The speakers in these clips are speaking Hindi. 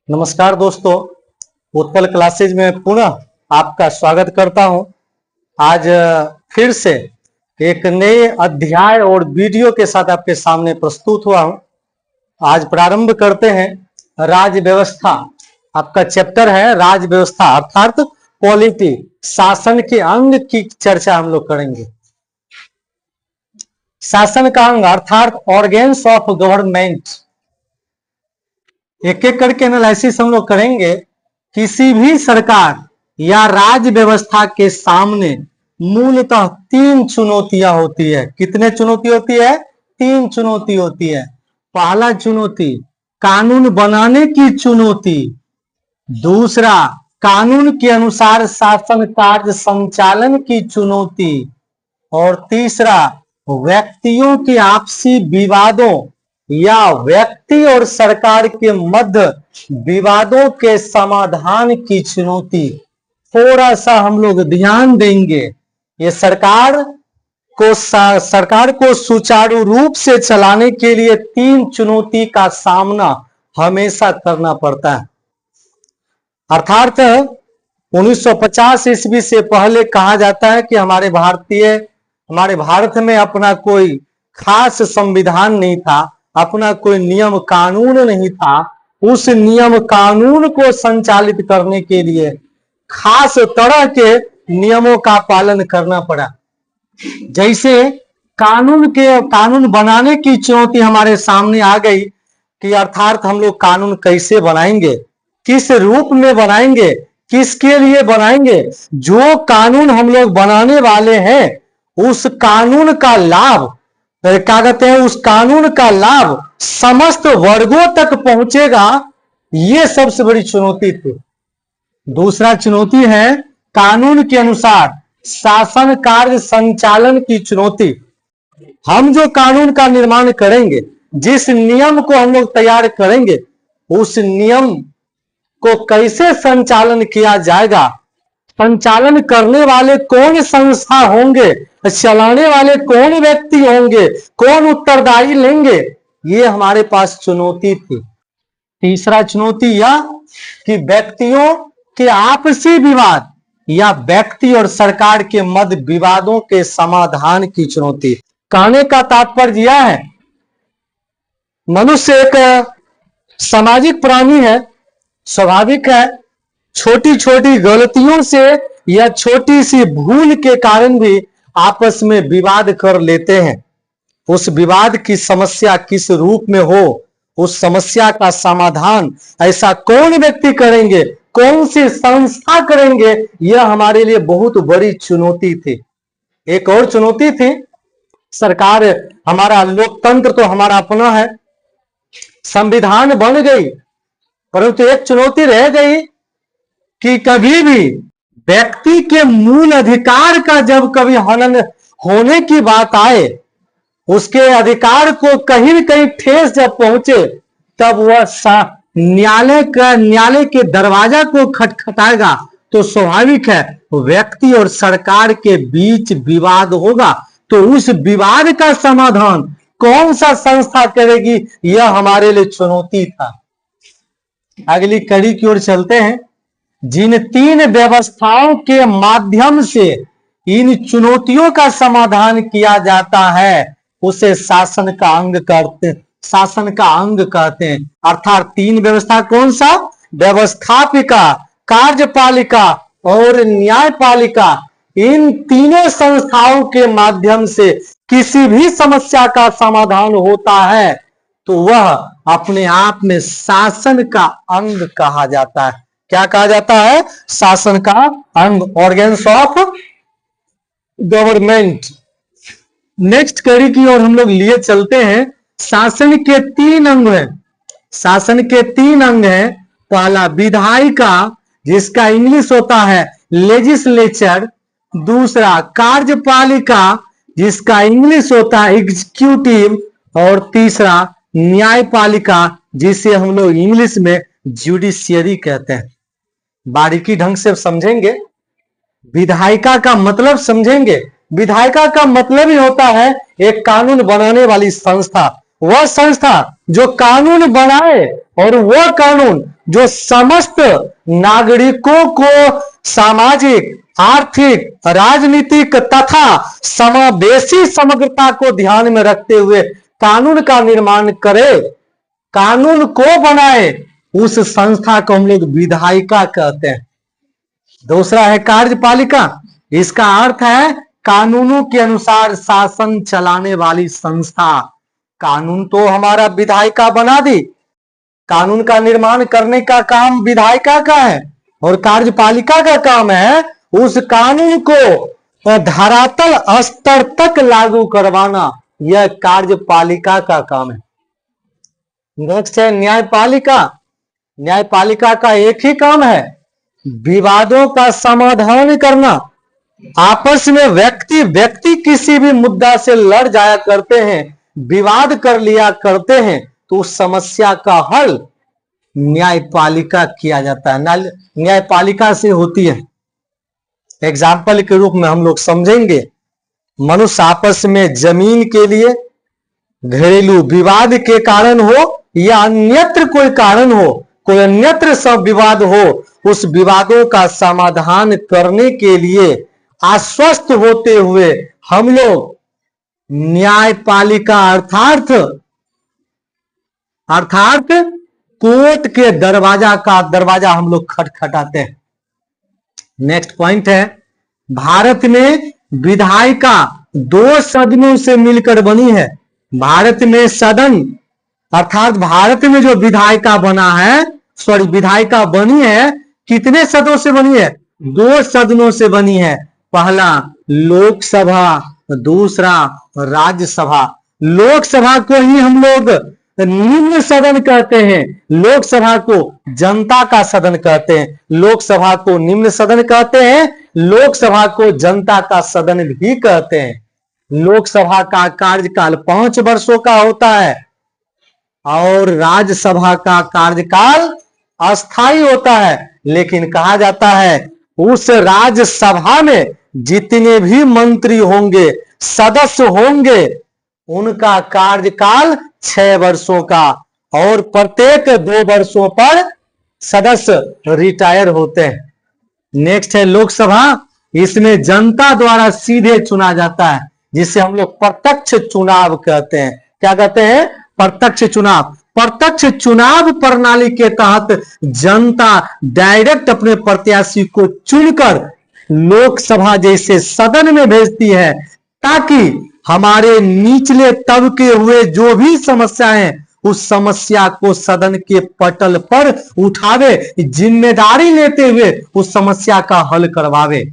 नमस्कार दोस्तों, उत्पल क्लासेज में पुनः आपका स्वागत करता हूं। आज फिर से एक नए अध्याय और वीडियो के साथ आपके सामने प्रस्तुत हुआ हूं। आज प्रारंभ करते हैं राज्य व्यवस्था। आपका चैप्टर है राज्य व्यवस्था अर्थात पॉलिटी, शासन के अंग की चर्चा हम लोग करेंगे। शासन का अंग अर्थात ऑर्गेन्स ऑफ गवर्नमेंट, एक एक करके एनालिसिस हम लोग करेंगे। किसी भी सरकार या राज्य व्यवस्था के सामने मूलतः तीन चुनौतियां होती है। कितने चुनौती होती है? तीन चुनौती होती है। पहला चुनौती कानून बनाने की चुनौती, दूसरा कानून के अनुसार शासन कार्य संचालन की चुनौती और तीसरा व्यक्तियों के आपसी विवादों या व्यक्ति और सरकार के मध्य विवादों के समाधान की चुनौती। थोड़ा सा हम लोग ध्यान देंगे। ये सरकार को सुचारू रूप से चलाने के लिए तीन चुनौती का सामना हमेशा करना पड़ता है। अर्थात 1950 ईस्वी से पहले कहा जाता है कि हमारे भारत में अपना कोई खास संविधान नहीं था, अपना कोई नियम कानून नहीं था। उस नियम कानून को संचालित करने के लिए खास तरह के नियमों का पालन करना पड़ा। जैसे कानून बनाने की चुनौती हमारे सामने आ गई कि अर्थात हम लोग कानून कैसे बनाएंगे, किस रूप में बनाएंगे, किसके लिए बनाएंगे। जो कानून हम लोग बनाने वाले हैं उस कानून का लाभ क्या कहते हैं, उस कानून का लाभ समस्त वर्गों तक पहुंचेगा, ये सबसे बड़ी चुनौती थी। दूसरा चुनौती है कानून के अनुसार शासन कार्य संचालन की चुनौती। हम जो कानून का निर्माण करेंगे, जिस नियम को हम लोग तैयार करेंगे, उस नियम को कैसे संचालन किया जाएगा, संचालन करने वाले कौन संस्था होंगे, चलाने वाले कौन व्यक्ति होंगे, कौन उत्तरदायी लेंगे, ये हमारे पास चुनौती थी। तीसरा चुनौती यह कि व्यक्तियों के आपसी विवाद या व्यक्ति और सरकार के मध्य विवादों के समाधान की चुनौती। कहने का तात्पर्य यह है, मनुष्य एक सामाजिक प्राणी है। स्वाभाविक है छोटी छोटी गलतियों से या छोटी सी भूल के कारण भी आपस में विवाद कर लेते हैं। उस विवाद की समस्या किस रूप में हो, उस समस्या का समाधान ऐसा कौन व्यक्ति करेंगे, कौन सी संस्था करेंगे, यह हमारे लिए बहुत बड़ी चुनौती थी। एक और चुनौती थी, सरकार, हमारा लोकतंत्र तो हमारा अपना है, संविधान बन गई, परंतु एक चुनौती रह गई कि कभी भी व्यक्ति के मूल अधिकार का जब कभी हनन होने की बात आए, उसके अधिकार को कहीं न कहीं ठेस जब पहुंचे, तब वह न्यायालय के दरवाजा को खटखटाएगा। तो स्वाभाविक है व्यक्ति और सरकार के बीच विवाद होगा, तो उस विवाद का समाधान कौन सा संस्था करेगी, यह हमारे लिए चुनौती था। अगली कड़ी की ओर चलते हैं। जिन तीन व्यवस्थाओं के माध्यम से इन चुनौतियों का समाधान किया जाता है उसे शासन का अंग कहते हैं। अर्थात तीन व्यवस्था कौन सा? व्यवस्थापिका, कार्यपालिका और न्यायपालिका। इन तीनों संस्थाओं के माध्यम से किसी भी समस्या का समाधान होता है तो वह अपने आप में शासन का अंग कहा जाता है। क्या कहा जाता है? शासन का अंग, ऑर्गेन्स ऑफ गवर्नमेंट। नेक्स्ट कड़ी की ओर हम लोग लिए चलते हैं। शासन के तीन अंग हैं। शासन के तीन अंग हैं। पहला विधायिका, जिसका इंग्लिश होता है लेजिस्लेचर। दूसरा कार्यपालिका, जिसका इंग्लिश होता है एग्जीक्यूटिव। और तीसरा न्यायपालिका, जिसे हम लोग इंग्लिश में जुडिशियरी कहते हैं। बारीकी ढंग से समझेंगे, विधायिका का मतलब समझेंगे। विधायिका का मतलब ही होता है एक कानून बनाने वाली संस्था। वह संस्था जो कानून बनाए और वह कानून जो समस्त नागरिकों को सामाजिक, आर्थिक, राजनीतिक तथा समावेशी समग्रता को ध्यान में रखते हुए कानून का निर्माण करे, कानून को बनाए, उस संस्था को हम लोग विधायिका कहते हैं। दूसरा है कार्यपालिका। इसका अर्थ है कानूनों के अनुसार शासन चलाने वाली संस्था। कानून तो हमारा विधायिका बना दी, कानून का निर्माण करने का काम विधायिका का है, और कार्यपालिका का काम है उस कानून को धरातल स्तर तक लागू करवाना। यह कार्यपालिका का काम है। नेक्स्ट है न्यायपालिका। न्यायपालिका का एक ही काम है विवादों का समाधान करना। आपस में व्यक्ति किसी भी मुद्दा से लड़ जाया करते हैं, विवाद कर लिया करते हैं, तो उस समस्या का हल न्यायपालिका किया जाता है, न्यायपालिका से होती है। एग्जाम्पल के रूप में हम लोग समझेंगे, मनुष्य आपस में जमीन के लिए घरेलू विवाद के कारण हो या अन्यत्र कोई कारण हो, कोई अन्यत्र सब विवाद हो, उस विवादों का समाधान करने के लिए आश्वस्त होते हुए हम लोग न्यायपालिका अर्थात कोर्ट के दरवाजा हम लोग खटखटाते हैं। नेक्स्ट पॉइंट है भारत में विधायिका 2 सदनों से मिलकर बनी है। भारत में सदन अर्थात भारत में जो विधायिका विधायिका बनी है, कितने सदनों से बनी है? 2 सदनों से बनी है। पहला लोकसभा, दूसरा राज्यसभा। लोकसभा को ही हम लोग निम्न सदन कहते हैं, लोकसभा को जनता का सदन कहते हैं, लोकसभा को निम्न सदन कहते हैं, लोकसभा को जनता का सदन भी कहते हैं। लोकसभा का कार्यकाल 5 वर्षों का होता है और राज्यसभा का कार्यकाल अस्थायी होता है। लेकिन कहा जाता है उस राज्यसभा में जितने भी मंत्री होंगे, सदस्य होंगे, उनका कार्यकाल 6 वर्षों का, और प्रत्येक 2 वर्षों पर सदस्य रिटायर होते हैं। नेक्स्ट है लोकसभा। इसमें जनता द्वारा सीधे चुना जाता है, जिसे हम लोग प्रत्यक्ष चुनाव कहते हैं। क्या कहते हैं? प्रत्यक्ष चुनाव। प्रत्यक्ष चुनाव प्रणाली के तहत जनता डायरेक्ट अपने प्रत्याशी को चुनकर लोकसभा जैसे सदन में भेजती है, ताकि हमारे निचले तबके हुए जो भी समस्याएं, उस समस्या को सदन के पटल पर उठावे, जिम्मेदारी लेते हुए उस समस्या का हल करवावे।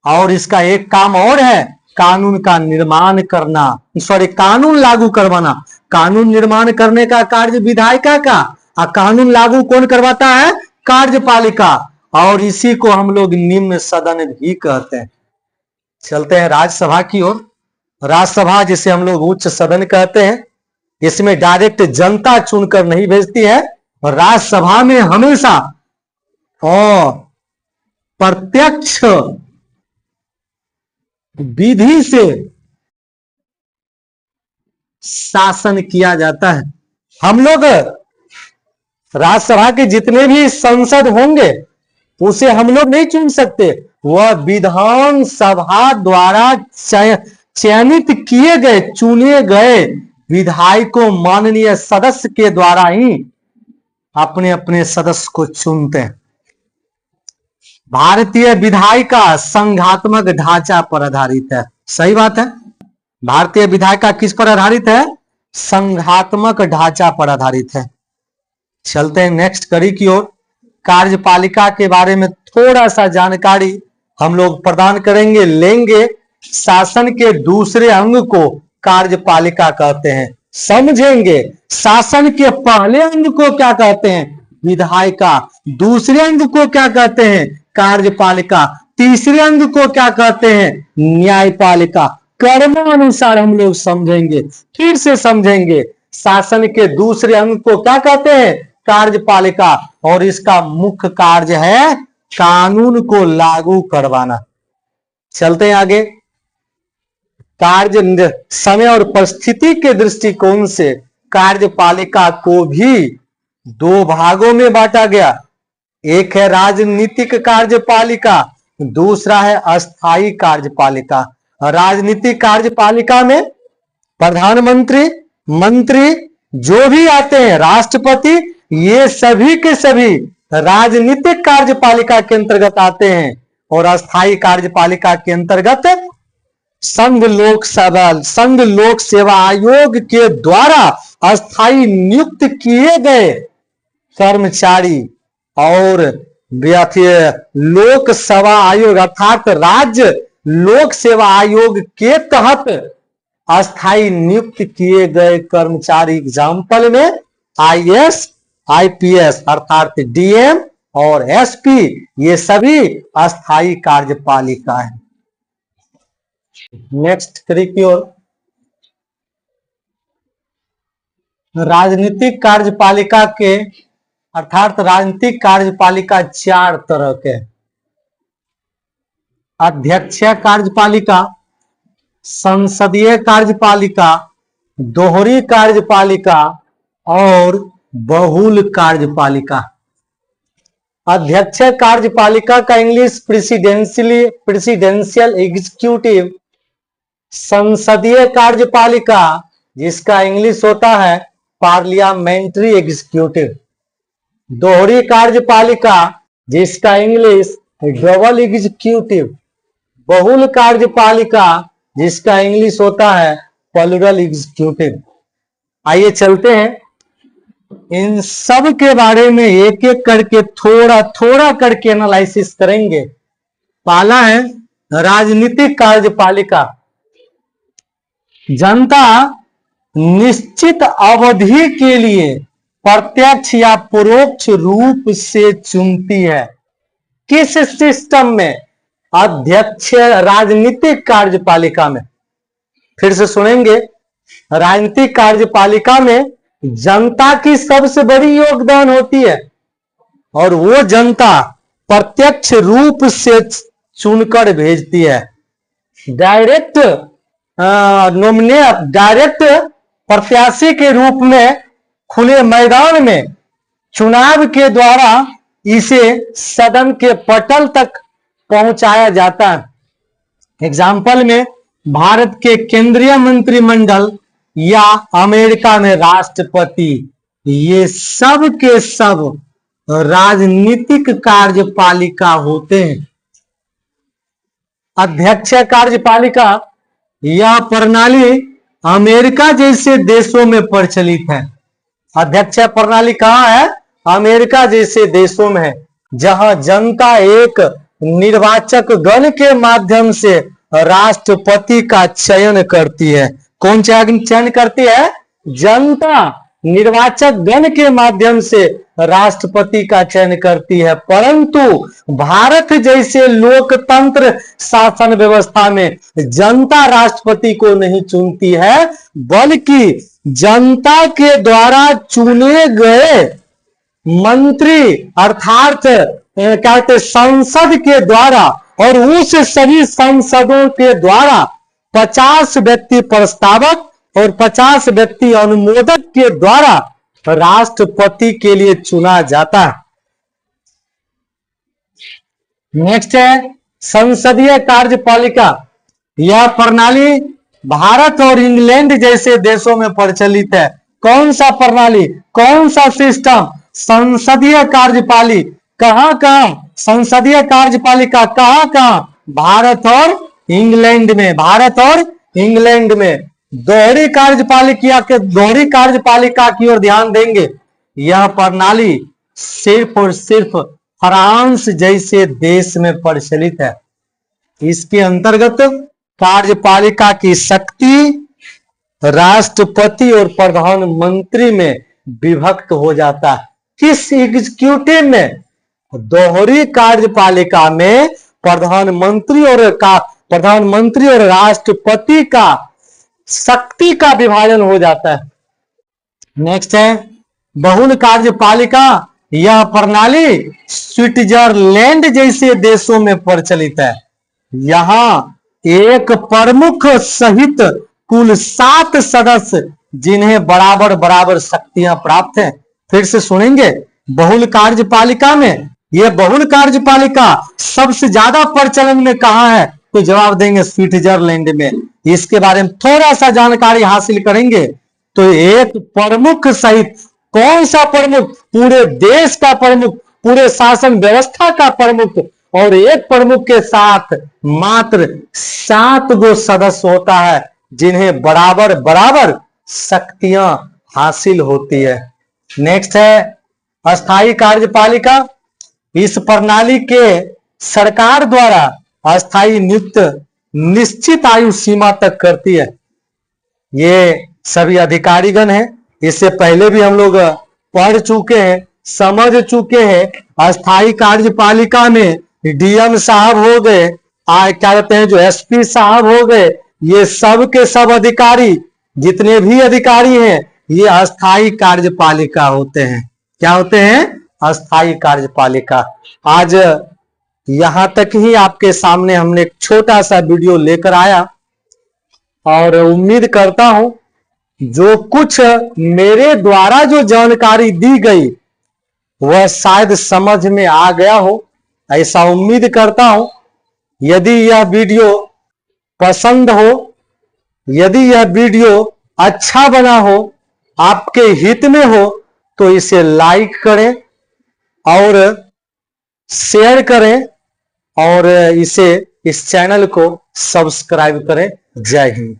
और इसका एक काम और है, कानून का निर्माण करना, कानून लागू करवाना। कानून निर्माण करने का कार्य विधायिका का, और कानून लागू कौन करवाता है? कार्यपालिका। और इसी को हम लोग निम्न सदन भी कहते हैं। चलते हैं राज्यसभा की ओर। राज्यसभा जिसे हम लोग उच्च सदन कहते हैं, इसमें डायरेक्ट जनता चुनकर नहीं भेजती है। राज्यसभा में हमेशा और प्रत्यक्ष विधि से शासन किया जाता है। हम लोग राज्यसभा के जितने भी सांसद होंगे उसे हम लोग नहीं चुन सकते, वह विधानसभा द्वारा चयनित किए गए, चुने गए विधायकों, माननीय सदस्य के द्वारा ही अपने अपने सदस्य को चुनते हैं। भारतीय विधायिका संघात्मक ढांचा पर आधारित है। सही बात है। भारतीय विधायिका किस पर आधारित है? संघात्मक ढांचा पर आधारित है। चलते हैं नेक्स्ट कड़ी की ओर। कार्यपालिका के बारे में थोड़ा सा जानकारी हम लोग प्रदान करेंगे, लेंगे। शासन के दूसरे अंग को कार्यपालिका कहते हैं। समझेंगे शासन के पहले अंग को क्या कहते हैं? विधायिका। दूसरे अंग को क्या कहते हैं? कार्यपालिका। तीसरे अंग को क्या कहते हैं? न्यायपालिका। कर्मानुसार हम लोग समझेंगे, फिर से समझेंगे। शासन के दूसरे अंग को क्या कहते हैं? कार्यपालिका। और इसका मुख्य कार्य है कानून को लागू करवाना। चलते हैं आगे। कार्य, समय और परिस्थिति के दृष्टिकोण से कार्यपालिका को भी दो भागों में बांटा गया। एक है राजनीतिक कार्यपालिका, दूसरा है अस्थायी कार्यपालिका। राजनीतिक कार्यपालिका में प्रधानमंत्री, मंत्री जो भी आते हैं, राष्ट्रपति, ये सभी के सभी राजनीतिक कार्यपालिका के अंतर्गत आते हैं। और अस्थायी कार्यपालिका के अंतर्गत संघ लोक सेवा आयोग के द्वारा अस्थायी नियुक्त किए गए कर्मचारी और लोक सेवा आयोग अर्थात राज्य लोक सेवा आयोग के तहत अस्थायी नियुक्त किए गए कर्मचारी, एग्जाम्पल में आईएएस, आईपीएस अर्थात डीएम और एसपी, ये सभी अस्थायी कार्यपालिका है। नेक्स्ट करी की ओर, राजनीतिक कार्यपालिका के अर्थात राजनीतिक कार्यपालिका चार तरह के: अध्यक्षीय कार्यपालिका, संसदीय कार्यपालिका, दोहरी कार्यपालिका और बहुल कार्यपालिका। अध्यक्षीय कार्यपालिका का इंग्लिश प्रेसिडेंशियल एग्जीक्यूटिव, संसदीय कार्यपालिका जिसका इंग्लिश होता है पार्लियामेंट्री एग्जीक्यूटिव, दोहरी कार्यपालिका जिसका इंग्लिश डबल एग्जीक्यूटिव, बहुल कार्यपालिका जिसका इंग्लिश होता है प्लूरल एग्जीक्यूटिव। आइए चलते हैं, इन सब के बारे में एक एक करके थोड़ा थोड़ा करके एनालिसिस करेंगे। पहला है राजनीतिक कार्यपालिका। जनता निश्चित अवधि के लिए प्रत्यक्ष या परोक्ष रूप से चुनती है। किस सिस्टम में? अध्यक्ष राजनीतिक कार्यपालिका में। फिर से सुनेंगे, राजनीतिक कार्यपालिका में जनता की सबसे बड़ी योगदान होती है और वो जनता प्रत्यक्ष रूप से चुनकर भेजती है। डायरेक्ट डायरेक्ट प्रत्याशी के रूप में खुले मैदान में चुनाव के द्वारा इसे सदन के पटल तक पहुंचाया जाता है। एग्जाम्पल में भारत के केंद्रीय मंत्रिमंडल या अमेरिका में राष्ट्रपति, ये सब के सब राजनीतिक कार्यपालिका होते हैं। अध्यक्ष कार्यपालिका यह प्रणाली अमेरिका जैसे देशों में प्रचलित है। अध्यक्ष प्रणाली कहाँ है? अमेरिका जैसे देशों में है, जहां जनता एक निर्वाचक गण के माध्यम से राष्ट्रपति का चयन करती है। कौन चयन करती है? जनता निर्वाचक गण के माध्यम से राष्ट्रपति का चयन करती है। परंतु भारत जैसे लोकतंत्र शासन व्यवस्था में जनता राष्ट्रपति को नहीं चुनती है, बल्कि जनता के द्वारा चुने गए मंत्री अर्थात क्या कहते संसद के द्वारा, और उस सभी संसदों के द्वारा 50 व्यक्ति प्रस्तावक और 50 व्यक्ति अनुमोदक के द्वारा राष्ट्रपति के लिए चुना जाता है। नेक्स्ट है संसदीय कार्यपालिका। यह प्रणाली भारत और इंग्लैंड जैसे देशों में प्रचलित है। कौन सा प्रणाली, कौन सा सिस्टम? संसदीय कार्यपालिका। कहां संसदीय कार्यपालिका कहां? भारत और इंग्लैंड में। भारत और इंग्लैंड में। दोहरी कार्यपालिका की ओर ध्यान देंगे। यह प्रणाली सिर्फ और सिर्फ फ्रांस जैसे देश में प्रचलित है। इसके अंतर्गत कार्यपालिका की शक्ति राष्ट्रपति और प्रधानमंत्री में विभक्त हो जाता है। किस एग्जीक्यूटिव में? दोहरी कार्यपालिका में प्रधानमंत्री और राष्ट्रपति का शक्ति का विभाजन हो जाता है। नेक्स्ट है बहुल कार्यपालिका। यह प्रणाली स्विट्जरलैंड जैसे देशों में प्रचलित है। यहाँ एक प्रमुख सहित कुल 7 सदस्य जिन्हें बराबर शक्तियां प्राप्त हैं, फिर से सुनेंगे। बहुल कार्यपालिका में, यह बहुल कार्यपालिका सबसे ज्यादा प्रचलन में कहां है? तो जवाब देंगे स्विट्जरलैंड में। इसके बारे में थोड़ा सा जानकारी हासिल करेंगे। तो एक प्रमुख सहित, कौन सा प्रमुख? पूरे देश का प्रमुख, पूरे शासन व्यवस्था का प्रमुख, और एक प्रमुख के साथ मात्र 7 गो सदस्य होता है, जिन्हें बराबर बराबर शक्तियां हासिल होती है। नेक्स्ट है अस्थायी कार्यपालिका। इस प्रणाली के सरकार द्वारा अस्थायी नियुक्त निश्चित आयु सीमा तक करती है। ये सभी अधिकारीगण हैं। इससे पहले भी हम लोग पढ़ चुके हैं, समझ चुके हैं। अस्थायी कार्यपालिका में डीएम साहब हो गए, क्या कहते हैं, जो एसपी साहब हो गए, ये सब के सब अधिकारी, जितने भी अधिकारी हैं, ये अस्थायी कार्यपालिका होते हैं। क्या होते हैं? अस्थायी कार्यपालिका। आज यहां तक ही आपके सामने हमने एक छोटा सा वीडियो लेकर आया, और उम्मीद करता हूं जो कुछ मेरे द्वारा जो जानकारी दी गई वह शायद समझ में आ गया हो, ऐसा उम्मीद करता हूं। यदि यह वीडियो पसंद हो, यदि यह वीडियो अच्छा बना हो, आपके हित में हो, तो इसे लाइक करें और शेयर करें, और इस चैनल को सब्सक्राइब करें। जय हिंद।